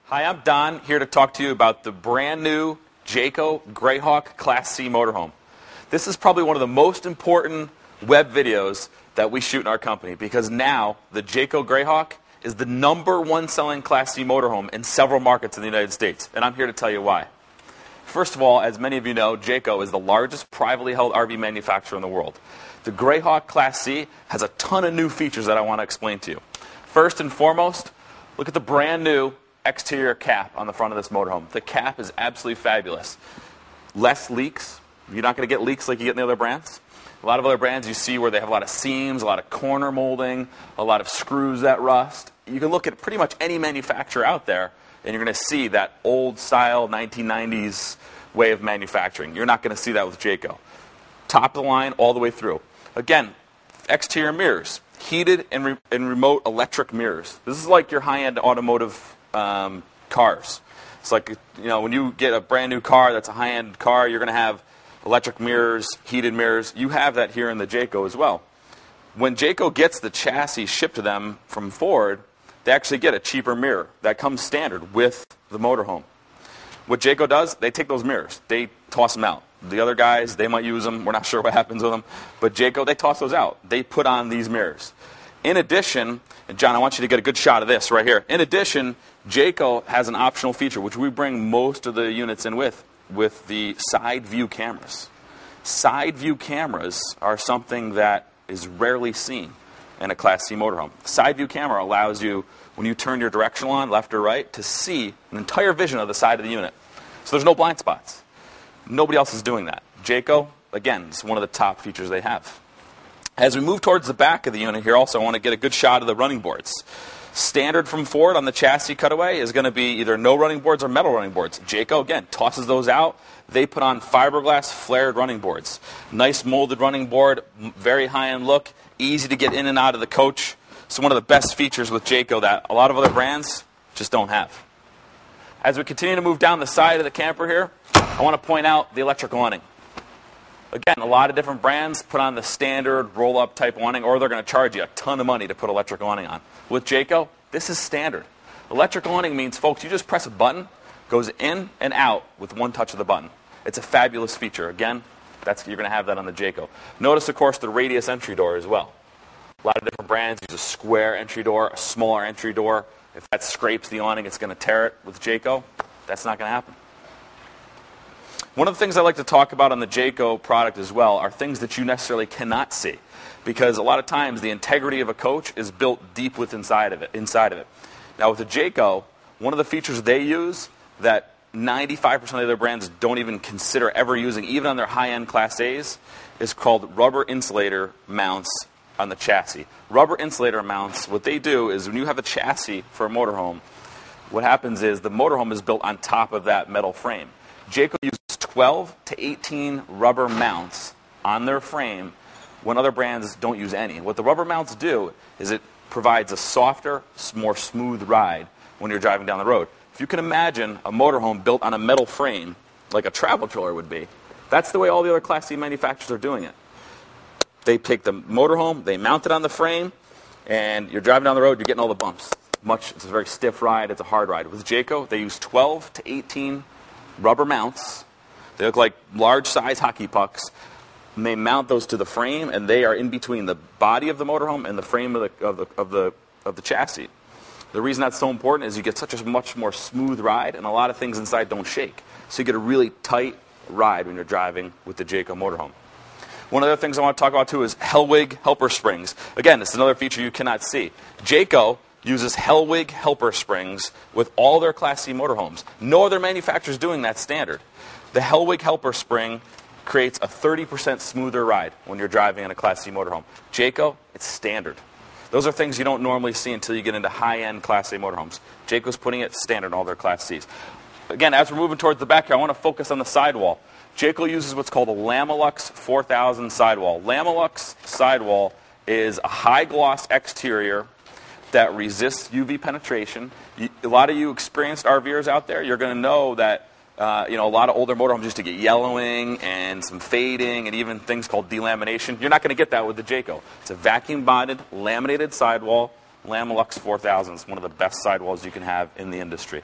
Hi, I'm Don, here to talk to you about the brand new Jayco Greyhawk Class C motorhome. This is probably one of the most important web videos that we shoot in our company because now the Jayco Greyhawk is the #1 selling Class C motorhome in several markets in the United States, and I'm here to tell you why. First of all, as many of you know, Jayco is the largest privately held RV manufacturer in the world. The Greyhawk Class C has a ton of new features that I want to explain to you. First and foremost, look at the brand new exterior cap on the front of this motorhome. The cap is absolutely fabulous. Less leaks. You're not going to get leaks like you get in the other brands. A lot of other brands you see where they have a lot of seams, a lot of corner molding, a lot of screws that rust. You can look at pretty much any manufacturer out there and you're going to see that old style 1990s way of manufacturing. You're not going to see that with Jayco. Top of the line all the way through. Again, exterior mirrors, heated and remote electric mirrors. This is like your high-end automotive cars. It's like, you know, when you get a brand new car that's a high-end car, you're going to have electric mirrors, heated mirrors. You have that here in the Jayco as well. When Jayco gets the chassis shipped to them from Ford, they actually get a cheaper mirror that comes standard with the motorhome. What Jayco does, they take those mirrors, they toss them out. The other guys, they might use them. We're not sure what happens with them. But Jayco, they toss those out. They put on these mirrors. In addition, and John, I want you to get a good shot of this right here. In addition, Jayco has an optional feature, which we bring most of the units in with the side view cameras. Side view cameras are something that is rarely seen in a Class C motorhome. Side view camera allows you, when you turn your directional on, left or right, to see an entire vision of the side of the unit. So there's no blind spots. Nobody else is doing that. Jayco, again, is one of the top features they have. As we move towards the back of the unit here also, I want to get a good shot of the running boards. Standard from Ford on the chassis cutaway is going to be either no running boards or metal running boards. Jayco, again, tosses those out. They put on fiberglass flared running boards. Nice molded running board, very high-end look, easy to get in and out of the coach. So one of the best features with Jayco that a lot of other brands just don't have. As we continue to move down the side of the camper here, I want to point out the electric awning. Again, a lot of different brands put on the standard roll-up type awning, or they're going to charge you a ton of money to put electric awning on. With Jayco, this is standard. Electric awning means, folks, you just press a button, goes in and out with one touch of the button. It's a fabulous feature. Again, you're going to have that on the Jayco. Notice, of course, the radius entry door as well. A lot of different brands use a square entry door, a smaller entry door. If that scrapes the awning, it's going to tear it. With Jayco, that's not going to happen. One of the things I like to talk about on the Jayco product as well are things that you necessarily cannot see, because a lot of times the integrity of a coach is built deep inside of it. Now with the Jayco, one of the features they use that 95% of the other brands don't even consider ever using, even on their high-end Class A's, is called rubber insulator mounts on the chassis. Rubber insulator mounts, what they do is when you have a chassis for a motorhome, what happens is the motorhome is built on top of that metal frame. Jayco uses 12 to 18 rubber mounts on their frame when other brands don't use any. What the rubber mounts do is it provides a softer, more smooth ride when you're driving down the road. If you can imagine a motorhome built on a metal frame, like a travel trailer would be, that's the way all the other Class C manufacturers are doing it. They take the motorhome, they mount it on the frame, and you're driving down the road, you're getting all the bumps. It's a very stiff ride, it's a hard ride. With Jayco, they use 12 to 18 rubber mounts. They look like large-size hockey pucks. And they mount those to the frame, and they are in between the body of the motorhome and the frame of the chassis. The reason that's so important is you get such a much more smooth ride, and a lot of things inside don't shake. So you get a really tight ride when you're driving with the Jayco motorhome. One of the other things I want to talk about, too, is Hellwig helper springs. Again, this is another feature you cannot see. Jayco uses Hellwig helper springs with all their Class C motorhomes. No other manufacturer is doing that standard. The Hellwig helper spring creates a 30% smoother ride when you're driving in a Class C motorhome. Jayco, it's standard. Those are things you don't normally see until you get into high-end Class A motorhomes. Jayco's putting it standard in all their Class Cs. Again, as we're moving towards the back here, I want to focus on the sidewall. Jayco uses what's called a Lamilux 4000 sidewall. Lamilux sidewall is a high-gloss exterior that resists UV penetration. A lot of you experienced RVers out there, you're going to know that a lot of older motorhomes used to get yellowing and some fading and even things called delamination. You're not going to get that with the Jayco. It's a vacuum-bonded, laminated sidewall. Lamilux 4000 is one of the best sidewalls you can have in the industry.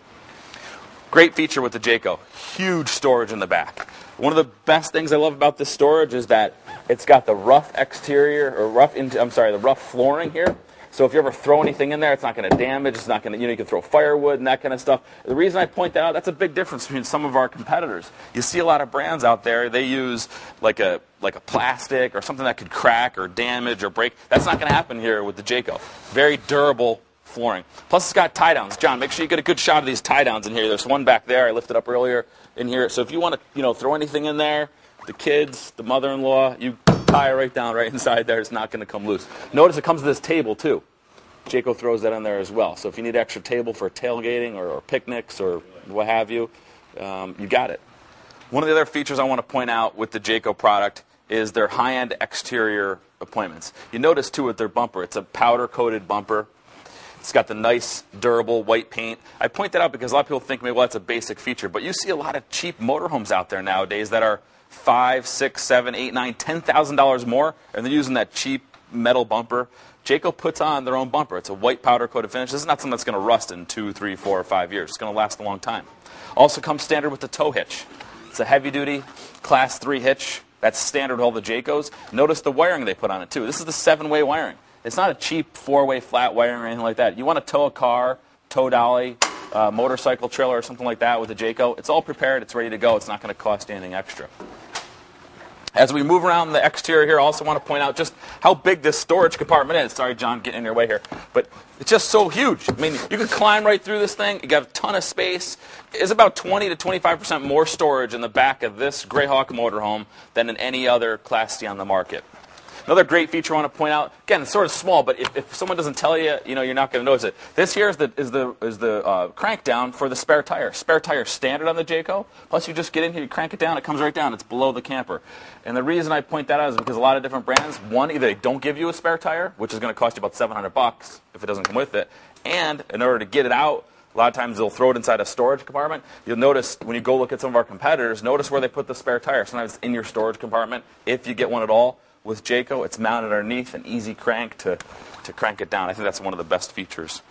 Great feature with the Jayco, huge storage in the back. One of the best things I love about this storage is that it's got the rough exterior, or the rough flooring here. So if you ever throw anything in there, it's not going to damage. It's not going to, you can throw firewood and that kind of stuff. The reason I point that out, that's a big difference between some of our competitors. You see a lot of brands out there, they use like a plastic or something that could crack or damage or break. That's not going to happen here with the Jayco. Very durable flooring. Plus it's got tie downs. John, make sure you get a good shot of these tie downs in here. There's one back there I lifted up earlier in here. So if you want to, throw anything in there, the kids, the mother-in-law, you tie it right down right inside there. It's not going to come loose. Notice it comes with this table too. Jayco throws that in there as well. So if you need extra table for tailgating or picnics or what have you, you got it. One of the other features I want to point out with the Jayco product is their high-end exterior appointments. You notice too with their bumper, it's a powder-coated bumper. It's got the nice, durable white paint. I point that out because a lot of people think, maybe, well, that's a basic feature. But you see a lot of cheap motorhomes out there nowadays that are $5,000, $6,000, $7,000, $8,000, $10,000 more, and they're using that cheap metal bumper. Jayco puts on their own bumper. It's a white powder-coated finish. This is not something that's going to rust in 2, 3, 4, or 5 years. It's going to last a long time. Also comes standard with the tow hitch. It's a heavy-duty Class 3 hitch. That's standard with all the Jaycos. Notice the wiring they put on it, too. This is the 7-way wiring. It's not a cheap 4-way flat wiring or anything like that. You want to tow a car, tow dolly, motorcycle trailer or something like that with a Jayco. It's all prepared. It's ready to go. It's not going to cost you anything extra. As we move around the exterior here, I also want to point out just how big this storage compartment is. Sorry, John, getting in your way here. But it's just so huge. I mean, you can climb right through this thing. You got a ton of space. It's about 20 to 25% more storage in the back of this Greyhawk motorhome than in any other Class C on the market. Another great feature I want to point out, again, it's sort of small, but if someone doesn't tell you, you're not going to notice it. This here is the crank down for the spare tire. Spare tire standard on the Jayco. Plus, you just get in here, you crank it down, it comes right down. It's below the camper. And the reason I point that out is because a lot of different brands, one, either they don't give you a spare tire, which is going to cost you about $700 if it doesn't come with it, and in order to get it out, a lot of times they'll throw it inside a storage compartment. You'll notice when you go look at some of our competitors, notice where they put the spare tire. Sometimes it's in your storage compartment, if you get one at all. With Jayco, it's mounted underneath, an easy crank to crank it down. I think that's one of the best features.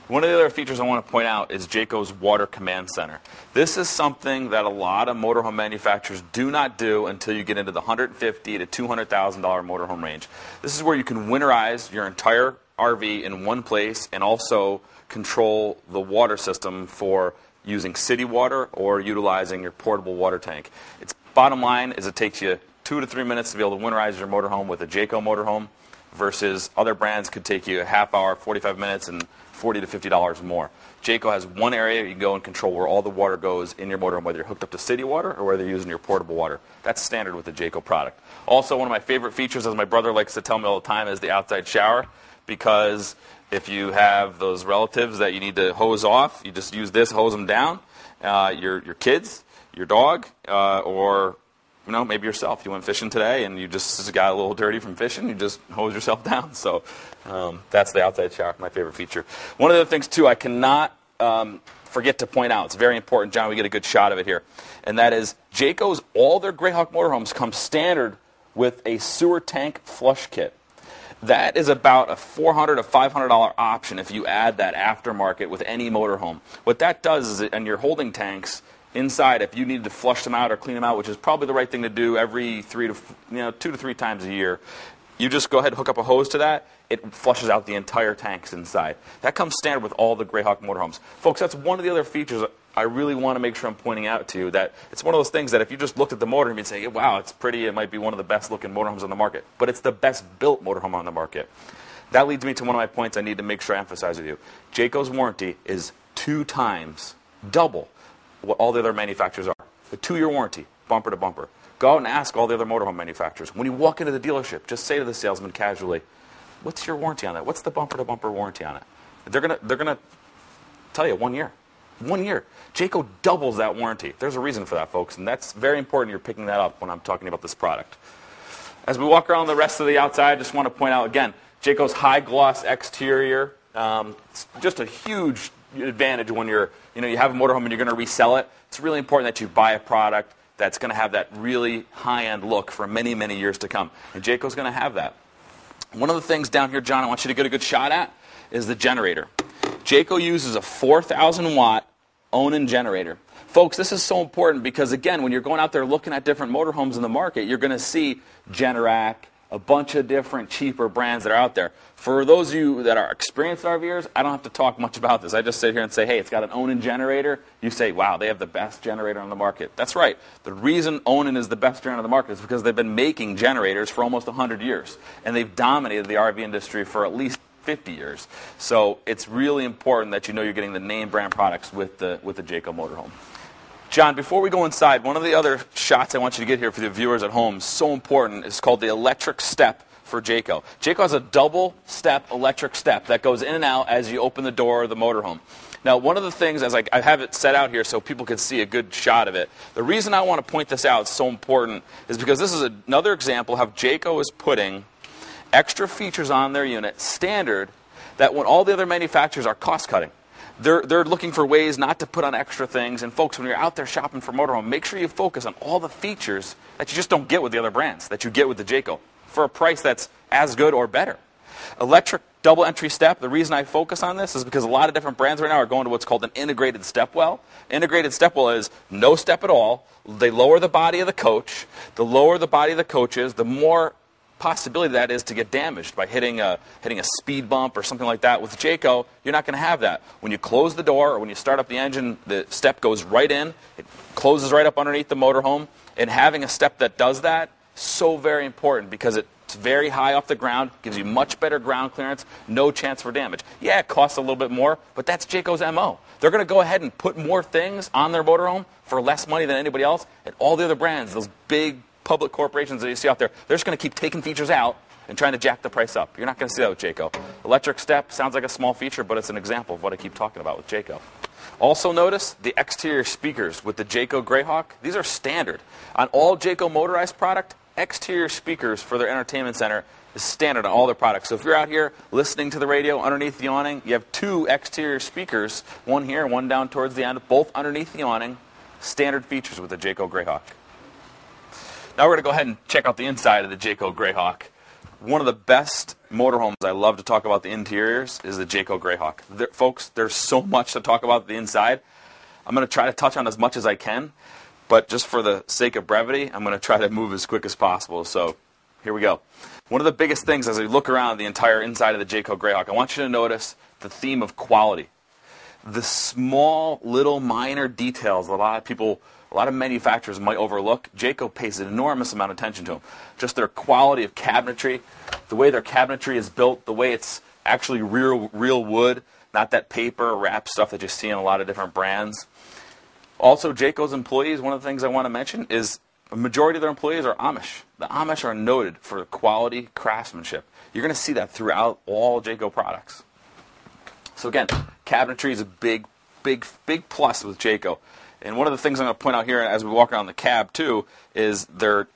One of the other features I want to point out is Jayco's Water Command Center. This is something that a lot of motorhome manufacturers do not do until you get into the $150,000 to $200,000 motorhome range. This is where you can winterize your entire RV in one place and also control the water system for using city water or utilizing your portable water tank. Its bottom line is it takes you 2 to 3 minutes to be able to winterize your motorhome with a Jayco motorhome versus other brands could take you a half hour, 45 minutes, and $40 to $50 more. Jayco has one area you can go and control where all the water goes in your motorhome, whether you're hooked up to city water or whether you're using your portable water. That's standard with the Jayco product. Also, one of my favorite features, as my brother likes to tell me all the time, is the outside shower, because if you have those relatives that you need to hose off, you just use this, hose them down. Your kids, your dog, or maybe yourself. You went fishing today and you just got a little dirty from fishing. You just hose yourself down. So that's the outside shower, my favorite feature. One of the things, too, I cannot forget to point out. It's very important, John. We get a good shot of it here. And that is Jayco's, all their Greyhawk motorhomes come standard with a sewer tank flush kit. That is about a $400 to $500 option if you add that aftermarket with any motorhome. What that does is, and your holding tanks inside, if you need to flush them out or clean them out, which is probably the right thing to do every 2 to 3 times a year, you just go ahead and hook up a hose to that. It flushes out the entire tanks inside. That comes standard with all the Greyhawk motorhomes. Folks, that's one of the other features I really want to make sure I'm pointing out to you, that it's one of those things that if you just looked at the motorhome, you'd say, wow, it's pretty, it might be one of the best looking motorhomes on the market. But it's the best built motorhome on the market. That leads me to one of my points I need to make sure I emphasize with you. Jayco's warranty is 2 times, double, what all the other manufacturers are. A 2-year warranty, bumper to bumper. Go out and ask all the other motorhome manufacturers. When you walk into the dealership, just say to the salesman casually, what's your warranty on that? What's the bumper to bumper warranty on it? They're gonna tell you 1 year. 1 year. Jayco doubles that warranty. There's a reason for that, folks, and that's very important you're picking that up when I'm talking about this product. As we walk around the rest of the outside, I just want to point out again, Jayco's high gloss exterior. It's just a huge advantage when you have a motorhome and you're going to resell it. It's really important that you buy a product that's going to have that really high-end look for many, many years to come. And Jayco's going to have that. One of the things down here, John, I want you to get a good shot at is the generator. Jayco uses a 4,000-watt Onan generator. Folks, this is so important because, again, when you're going out there looking at different motorhomes in the market, you're going to see Generac, a bunch of different cheaper brands that are out there. For those of you that are experienced RVers, I don't have to talk much about this. I just sit here and say, hey, it's got an Onan generator. You say, wow, they have the best generator on the market. That's right. The reason Onan is the best generator on the market is because they've been making generators for almost 100 years. And they've dominated the RV industry for at least 50 years. So it's really important that you know you're getting the name brand products with the Jayco motorhome. John, before we go inside, one of the other shots I want you to get here for the viewers at home, so important, is called the electric step for Jayco. Jayco has a double step electric step that goes in and out as you open the door of the motorhome. Now, one of the things, as I have it set out here so people can see a good shot of it, the reason I want to point this out, it's so important, is because this is another example of how Jayco is putting extra features on their unit, standard, that when all the other manufacturers are cost-cutting. They're looking for ways not to put on extra things. And folks, when you're out there shopping for motorhome, make sure you focus on all the features that you just don't get with the other brands, that you get with the Jayco, for a price that's as good or better. Electric double entry step, the reason I focus on this is because a lot of different brands right now are going to what's called an integrated step well. Integrated step well is no step at all. They lower the body of the coach. The lower the body of the coach is, the more possibility that is to get damaged by hitting a speed bump or something like that. With Jayco, you're not going to have that. When you close the door or when you start up the engine, the step goes right in. It closes right up underneath the motorhome. And having a step that does that, so very important because it's very high off the ground, gives you much better ground clearance, no chance for damage. Yeah, it costs a little bit more, but that's Jayco's MO. They're going to go ahead and put more things on their motorhome for less money than anybody else. And all the other brands, those big public corporations that you see out there, they're just going to keep taking features out and trying to jack the price up. You're not going to see that with Jayco. Electric step sounds like a small feature, but it's an example of what I keep talking about with Jayco. Also notice the exterior speakers with the Jayco Greyhawk. These are standard. On all Jayco motorized product, exterior speakers for their entertainment center is standard on all their products. So if you're out here listening to the radio underneath the awning, you have two exterior speakers, one here, one down towards the end, both underneath the awning, standard features with the Jayco Greyhawk. Now we're going to go ahead and check out the inside of the Jayco Greyhawk. One of the best motorhomes I love to talk about the interiors is the Jayco Greyhawk. Folks, there's so much to talk about the inside. I'm going to try to touch on as much as I can, but just for the sake of brevity, I'm going to try to move as quick as possible. So here we go. One of the biggest things as we look around the entire inside of the Jayco Greyhawk, I want you to notice the theme of quality. The small, little, minor details that a lot of manufacturers might overlook, Jayco pays an enormous amount of attention to them. Just their quality of cabinetry, the way their cabinetry is built, the way it's actually real wood, not that paper wrap stuff that you see in a lot of different brands. Also, Jayco's employees, one of the things I want to mention is a majority of their employees are Amish. The Amish are noted for quality craftsmanship. You're going to see that throughout all Jayco products. So again, cabinetry is a big plus with Jayco. And one of the things I'm going to point out here as we walk around the cab, too, is their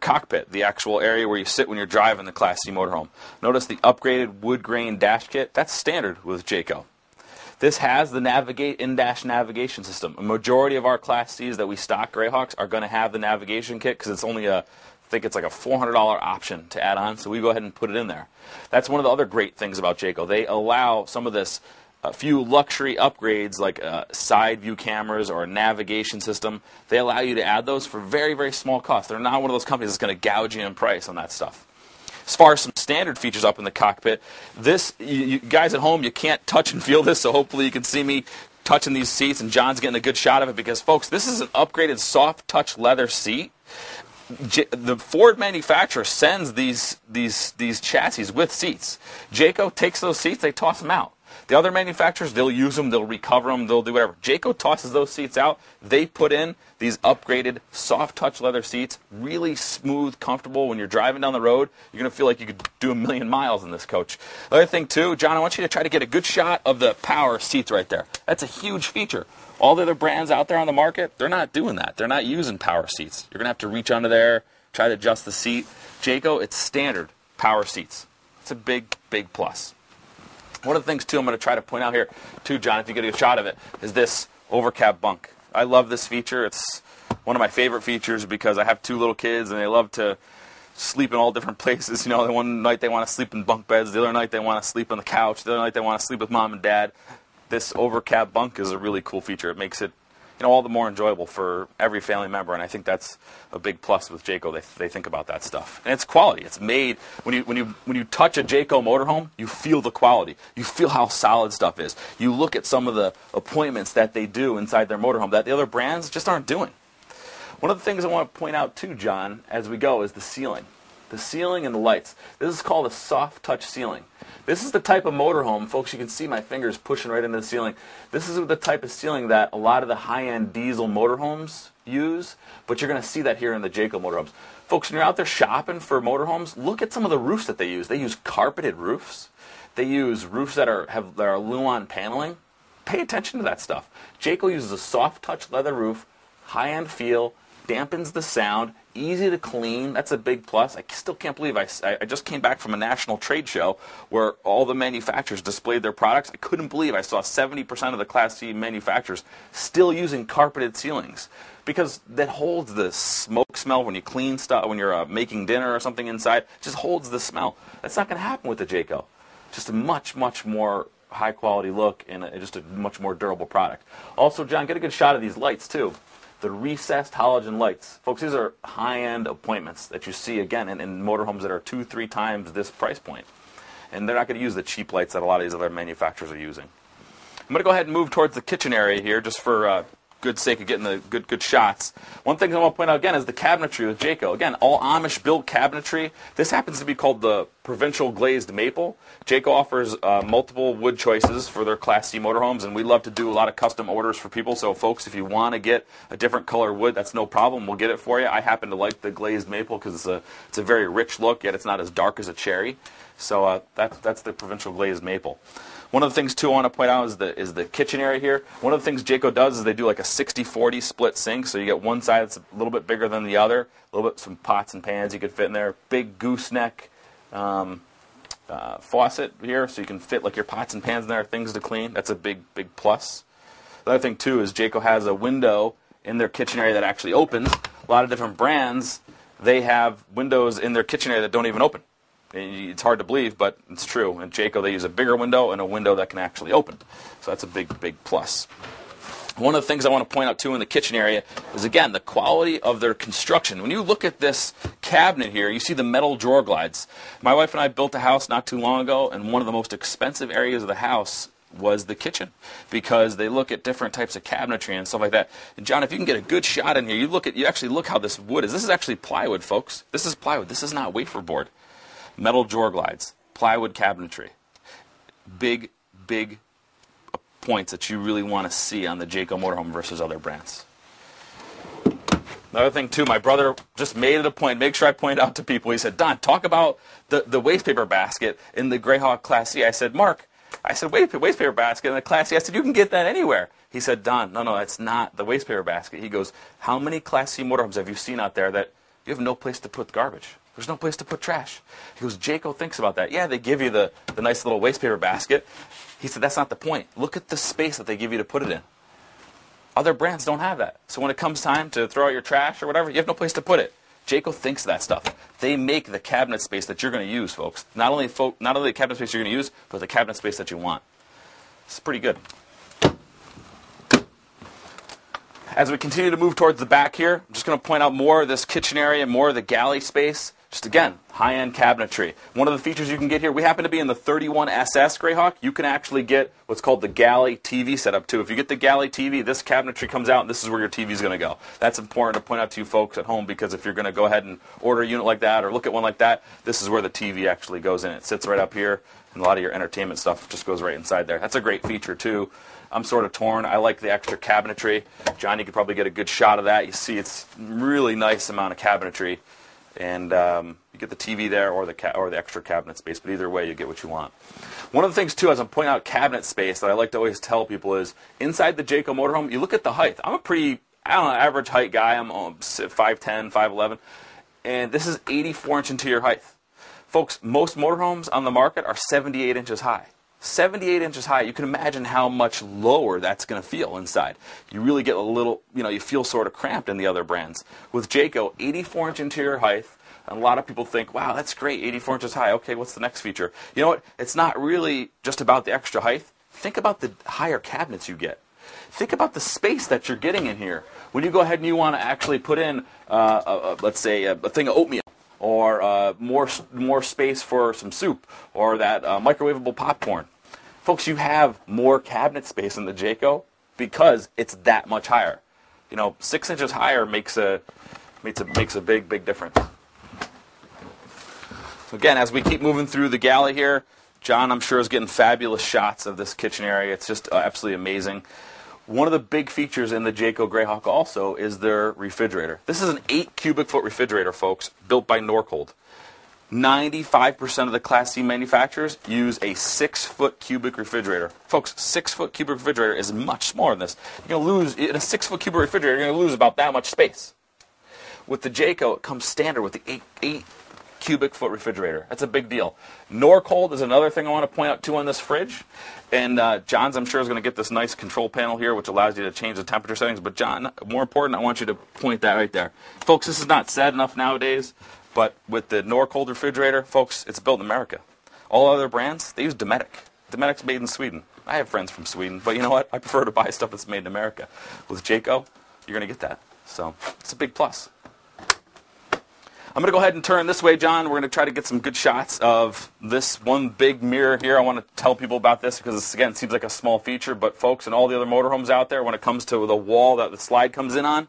cockpit, the actual area where you sit when you're driving the Class C motorhome. Notice the upgraded wood grain dash kit. That's standard with Jayco. This has the in-dash navigation system. A majority of our Class Cs that we stock Greyhawks are going to have the navigation kit because it's only I think it's like a $400 option to add on, so we go ahead and put it in there. That's one of the other great things about Jayco. They allow some of this a few luxury upgrades like side view cameras or a navigation system. They allow you to add those for very, very small cost. They're not one of those companies that's going to gouge you in price on that stuff. As far as some standard features up in the cockpit, you guys at home, you can't touch and feel this, so hopefully you can see me touching these seats, and John's getting a good shot of it because, folks, this is an upgraded soft touch leather seat. The Ford manufacturer sends these chassis with seats. Jayco takes those seats, they toss them out. The other manufacturers, they'll use them, they'll recover them, they'll do whatever. Jayco tosses those seats out. They put in these upgraded soft touch leather seats, really smooth, comfortable. When you're driving down the road, you're going to feel like you could do 1,000,000 miles in this coach. The other thing, too, John, I want you to try to get a good shot of the power seats right there. That's a huge feature. All the other brands out there on the market, they're not doing that. They're not using power seats. You're going to have to reach under there, try to adjust the seat. Jayco, it's standard power seats. It's a big, big plus. One of the things, too, I'm going to try to point out here, too, John, if you get a shot of it, is this overcab bunk. I love this feature. It's one of my favorite features because I have 2 little kids, and they love to sleep in all different places. You know, one night they want to sleep in bunk beds. The other night they want to sleep on the couch. The other night they want to sleep with mom and dad. this over-cab bunk is a really cool feature. It makes it, all the more enjoyable for every family member, and I think that's a big plus with Jayco. They think about that stuff, and it's quality. It's made when you touch a Jayco motorhome, you feel the quality. You feel how solid stuff is. You look at some of the appointments that they do inside their motorhome that the other brands just aren't doing. One of the things I want to point out too, John, as we go, is the ceiling. The ceiling and the lights. This is called a soft touch ceiling. This is the type of motorhome, folks, you can see my fingers pushing right into the ceiling. This is the type of ceiling that a lot of the high-end diesel motorhomes use, but you're going to see that here in the Jayco motorhomes. Folks, when you're out there shopping for motorhomes, look at some of the roofs that they use. They use carpeted roofs. They use roofs that are Luan paneling. Pay attention to that stuff. Jayco uses a soft touch leather roof, high-end feel, dampens the sound, easy to clean. That's a big plus. I still can't believe I just came back from a national trade show where all the manufacturers displayed their products. I couldn't believe I saw 70% of the Class C manufacturers still using carpeted ceilings, because that holds the smoke smell when you clean stuff, when you're making dinner or something inside. It just holds the smell. That's not going to happen with the Jayco. Just a much, much more high quality look and just a much more durable product. Also, John, get a good shot of these lights too. The recessed halogen lights. Folks, these are high-end appointments that you see, again, in motorhomes that are 2-3 times this price point. And they're not going to use the cheap lights that a lot of these other manufacturers are using. I'm going to go ahead and move towards the kitchen area here, just for good sake of getting the good shots. One thing I want to point out again is the cabinetry with Jayco. Again, all Amish-built cabinetry. This happens to be called the Provincial Glazed Maple. Jayco offers multiple wood choices for their Class C motorhomes, and we love to do a lot of custom orders for people. So, folks, if you want to get a different color wood, that's no problem. We'll get it for you. I happen to like the glazed maple because it's a very rich look, yet it's not as dark as a cherry. So that's the Provincial Glazed Maple. One of the things, too, I want to point out is the kitchen area here. One of the things Jayco does is they do like a 60-40 split sink, so you get one side that's a little bit bigger than the other, a little bit some pots and pans you could fit in there, big gooseneck faucet here, so you can fit like your pots and pans in there, things to clean. That's a big plus. The other thing, too, is Jayco has a window in their kitchen area that actually opens. A lot of different brands, they have windows in their kitchen area that don't even open. It's hard to believe, but it's true. In Jayco, they use a bigger window and a window that can actually open. So that's a big plus. One of the things I want to point out, too, in the kitchen area is, again, the quality of their construction. When you look at this cabinet here, you see the metal drawer glides. My wife and I built a house not too long ago, and one of the most expensive areas of the house was the kitchen, because they look at different types of cabinetry and stuff like that. And John, if you can get a good shot in here, you actually look how this wood is. This is actually plywood, folks. This is plywood. This is not wafer board. Metal drawer glides, plywood cabinetry. Big points that you really want to see on the Jayco motorhome versus other brands. Another thing, too, my brother just made it a point. Make sure I point out to people. He said, Don, talk about the waste paper basket in the Greyhawk Class C. I said, Mark, waste paper basket in the Class C. I said, you can get that anywhere. He said, Don, no, that's not the waste paper basket. He goes, how many Class C motorhomes have you seen out there that you have no place to put garbage? There's no place to put trash. He goes, Jayco thinks about that. Yeah, they give you the nice little waste paper basket. He said, that's not the point. Look at the space that they give you to put it in. Other brands don't have that. So when it comes time to throw out your trash or whatever, you have no place to put it. Jayco thinks of that stuff. They make the cabinet space that you're going to use, folks. Not only the cabinet space you're going to use, but the cabinet space that you want. It's pretty good. As we continue to move towards the back here, I'm just going to point out more of this kitchen area, more of the galley space. Just again, high-end cabinetry. One of the features you can get here, we happen to be in the 31SS Greyhawk. You can actually get what's called the galley TV setup too. If you get the galley TV, this cabinetry comes out and this is where your TV is going to go. That's important to point out to you folks at home, because if you're going to go ahead and order a unit like that or look at one like that, this is where the TV actually goes in. It sits right up here, and a lot of your entertainment stuff just goes right inside there. That's a great feature too. I'm sort of torn. I like the extra cabinetry. John, you could probably get a good shot of that. You see it's really nice amount of cabinetry. And you get the TV there or the extra cabinet space, but either way you get what you want. One of the things too, as I'm pointing out cabinet space, that I like to always tell people is inside the Jayco motorhome, you look at the height. I'm a pretty, average height guy. I'm 5'10", 5'11", and this is 84-inch interior height. Folks, most motorhomes on the market are 78 inches high. 78 inches high. You can imagine how much lower that's going to feel inside. You really get a little, you feel sort of cramped in the other brands. With Jayco, 84-inch interior height, and a lot of people think, wow, that's great, 84 inches high. Okay, what's the next feature? You know what? It's not really just about the extra height. think about the higher cabinets you get. Think about the space that you're getting in here. When you go ahead and you want to actually put in, let's say, a thing of oatmeal, or more space for some soup, or that microwavable popcorn. Folks, you have more cabinet space in the Jayco because it's that much higher. 6 inches higher makes a big difference. So again, as we keep moving through the galley here, John, I'm sure, is getting fabulous shots of this kitchen area. It's just absolutely amazing. One of the big features in the Jayco Greyhawk also is their refrigerator. This is an 8 cubic foot refrigerator, folks, built by Norcold. 95% of the Class C manufacturers use a 6-foot cubic refrigerator. Folks, 6-foot cubic refrigerator is much smaller than this. You're going to lose, in a 6-foot cubic refrigerator, you're going to lose about that much space. With the Jayco, it comes standard with the 8 cubic foot refrigerator. That's a big deal. Norcold is another thing I want to point out too on this fridge. And John's, I'm sure, is going to get this nice control panel here, which allows you to change the temperature settings. But John, more important, I want you to point that right there. Folks, this is not said enough nowadays, but with the Norcold refrigerator, folks, it's built in America. All other brands, they use Dometic. Dometic's made in Sweden. I have friends from Sweden, but you know what? I prefer to buy stuff that's made in America. With Jayco, you're going to get that. So it's a big plus. I'm going to go ahead and turn this way, John. We're going to try to get some good shots of this one big mirror here. I want to tell people about this because this, again, seems like a small feature, but folks and all the other motorhomes out there, when it comes to the wall that the slide comes in on,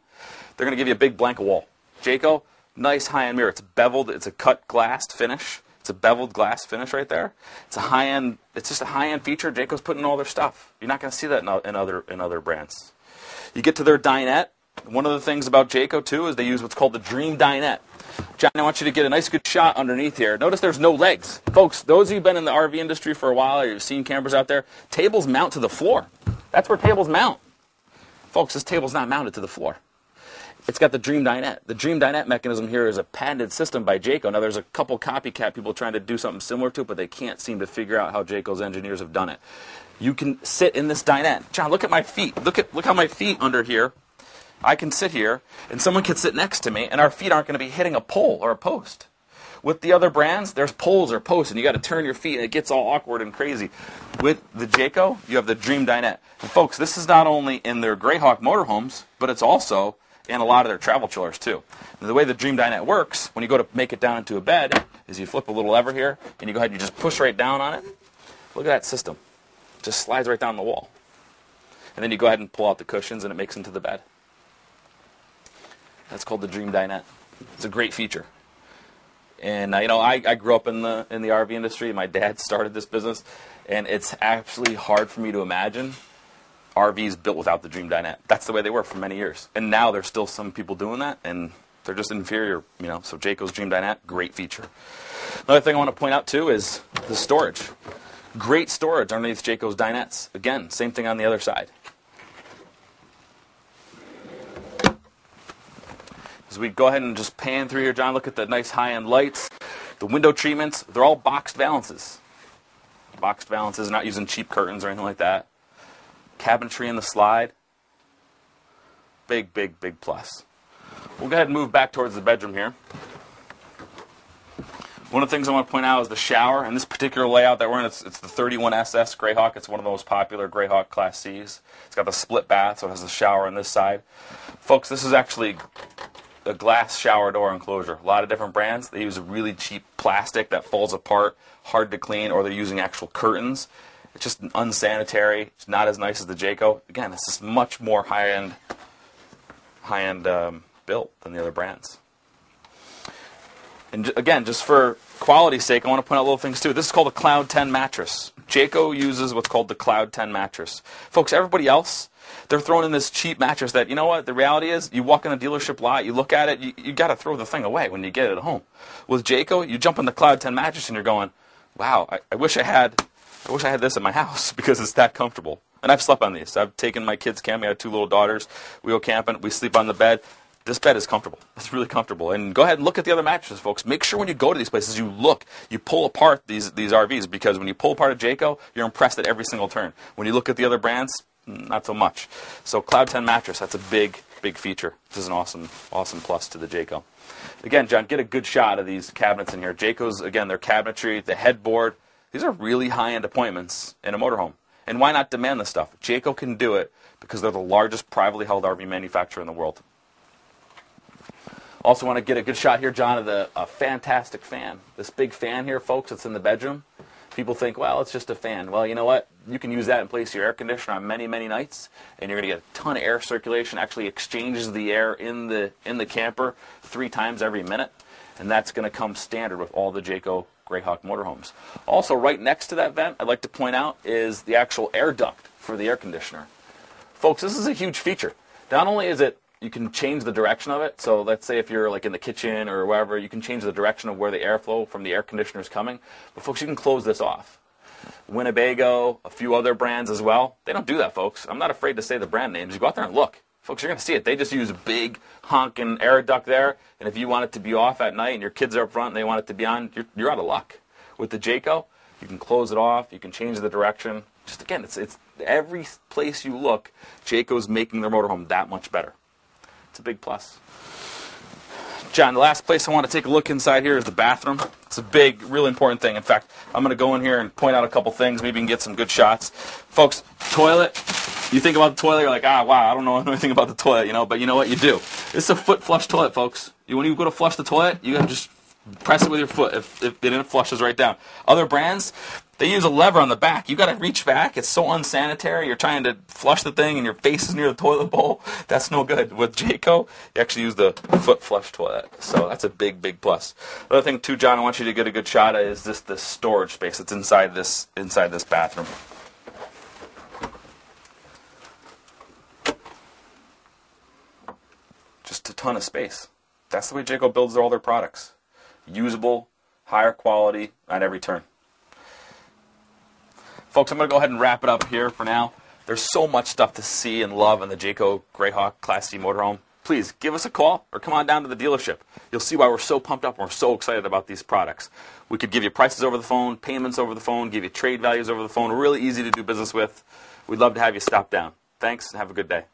they're going to give you a big blank wall. Jayco, nice high-end mirror. It's beveled. It's a cut glass finish. It's a beveled glass finish right there. It's a high-end. It's just a high-end feature. Jayco's putting in all their stuff. You're not going to see that in other brands. You get to their dinette. One of the things about Jayco, too, is they use what's called the Dream Dinette. John, I want you to get a nice good shot underneath here. Notice there's no legs. Folks, those of you who've been in the RV industry for a while, or you've seen campers out there, tables mount to the floor. That's where tables mount. Folks, this table's not mounted to the floor. It's got the Dream Dinette. The Dream Dinette mechanism here is a patented system by Jayco. Now, there's a couple copycat people trying to do something similar to it, but they can't seem to figure out how Jayco's engineers have done it. You can sit in this dinette. John, look at my feet. Look how my feet under here. I can sit here, and someone can sit next to me, and our feet aren't going to be hitting a pole or a post. With the other brands, there's poles or posts, and you got to turn your feet, and it gets all awkward and crazy. With the Jayco, you have the Dream Dinette. And folks, this is not only in their Greyhawk motorhomes, but it's also in a lot of their travel chillers too. And the way the Dream Dinette works, when you go to make it down into a bed, is you flip a little lever here, and you go ahead and you just push right down on it. Look at that system. It just slides right down the wall. And then you go ahead and pull out the cushions, and it makes into the bed. That's called the Dream Dinette. It's a great feature. And I grew up in the RV industry. My dad started this business, and it's absolutely hard for me to imagine RVs built without the Dream Dinette. That's the way they were for many years. And now there's still some people doing that, and they're just inferior. So Jayco's Dream Dinette, great feature. Another thing I want to point out too is the storage. Great storage underneath Jayco's dinettes. Again, same thing on the other side. As we go ahead and just pan through here, John, look at the nice high-end lights. The window treatments, they're all boxed valances. Boxed valances, not using cheap curtains or anything like that. Cabinetry in the slide. Big plus. We'll go ahead and move back towards the bedroom here. One of the things I want to point out is the shower. And this particular layout that we're in, it's the 31SS Greyhawk. It's one of the most popular Greyhawk Class Cs. It's got the split bath, so it has a shower on this side. Folks, this is actually a glass shower door enclosure. A lot of different brands, they use a really cheap plastic that falls apart, hard to clean, or they're using actual curtains. It's just unsanitary. It's not as nice as the Jayco. Again, this is much more high-end built than the other brands. And again, just for quality's sake, I want to point out little things too. This is called a Cloud 10 mattress. Jayco uses what's called the Cloud 10 mattress. Folks, everybody else, they're throwing in this cheap mattress that, you know what, the reality is, you walk in a dealership lot, you look at it, you got to throw the thing away when you get it at home. With Jayco, you jump on the Cloud 10 mattress and you're going, wow, I wish I had this in my house because it's that comfortable. And I've slept on these. I've taken my kids camping. I have 2 little daughters. We go camping. We sleep on the bed. This bed is comfortable. It's really comfortable. And go ahead and look at the other mattresses, folks. Make sure when you go to these places, you pull apart these RVs, because when you pull apart a Jayco, you're impressed at every single turn. When you look at the other brands, not so much. So Cloud 10 mattress, that's a big feature. This is an awesome plus to the Jayco. Again, John, get a good shot of these cabinets in here. Jayco's, again, their cabinetry, the headboard. These are really high-end appointments in a motorhome. And why not demand this stuff? Jayco can do it because they're the largest privately held RV manufacturer in the world. Also want to get a good shot here, John, of a fantastic fan. This big fan here, folks, it's in the bedroom. People think, well, it's just a fan. Well, you know what? You can use that in place of your air conditioner on many, many nights, and you're going to get a ton of air circulation. Actually exchanges the air in the camper 3 times every minute, and that's going to come standard with all the Jayco Greyhawk motorhomes. Also, right next to that vent, I'd like to point out, is the actual air duct for the air conditioner. Folks, this is a huge feature. Not only is it, you can change the direction of it. So let's say if you're like in the kitchen or wherever, you can change the direction of where the airflow from the air conditioner is coming. But folks, you can close this off. Winnebago, a few other brands as well, they don't do that, folks. I'm not afraid to say the brand names. You go out there and look. Folks, you're going to see it. They just use a big honking air duct there. And if you want it to be off at night and your kids are up front and they want it to be on, you're out of luck. With the Jayco, you can close it off. You can change the direction. Just again, it's every place you look, Jayco's making their motorhome that much better. It's a big plus. John, the last place I want to take a look inside here is the bathroom. It's a big, really important thing. In fact, I'm going to go in here and point out a couple things. Maybe you can get some good shots. Folks, toilet. You think about the toilet, you're like, wow, I don't know anything about the toilet, but you know what? You do. This is a foot flush toilet, folks. When you go to flush the toilet, you have to just press it with your foot and it flushes right down. Other brands, they use a lever on the back. You got to reach back. It's so unsanitary. You're trying to flush the thing and your face is near the toilet bowl. That's no good. With Jayco, you actually use the foot flush toilet. So that's a big, big plus. Another thing too, John, I want you to get a good shot of is this storage space that's inside this bathroom. Just a ton of space. That's the way Jayco builds all their products. Usable, higher quality at every turn. Folks, I'm going to go ahead and wrap it up here for now. There's so much stuff to see and love in the Jayco Greyhawk Class C motorhome. Please give us a call or come on down to the dealership. You'll see why we're so pumped up and we're so excited about these products. We could give you prices over the phone, payments over the phone, give you trade values over the phone. We're really easy to do business with. We'd love to have you stop down. Thanks and have a good day.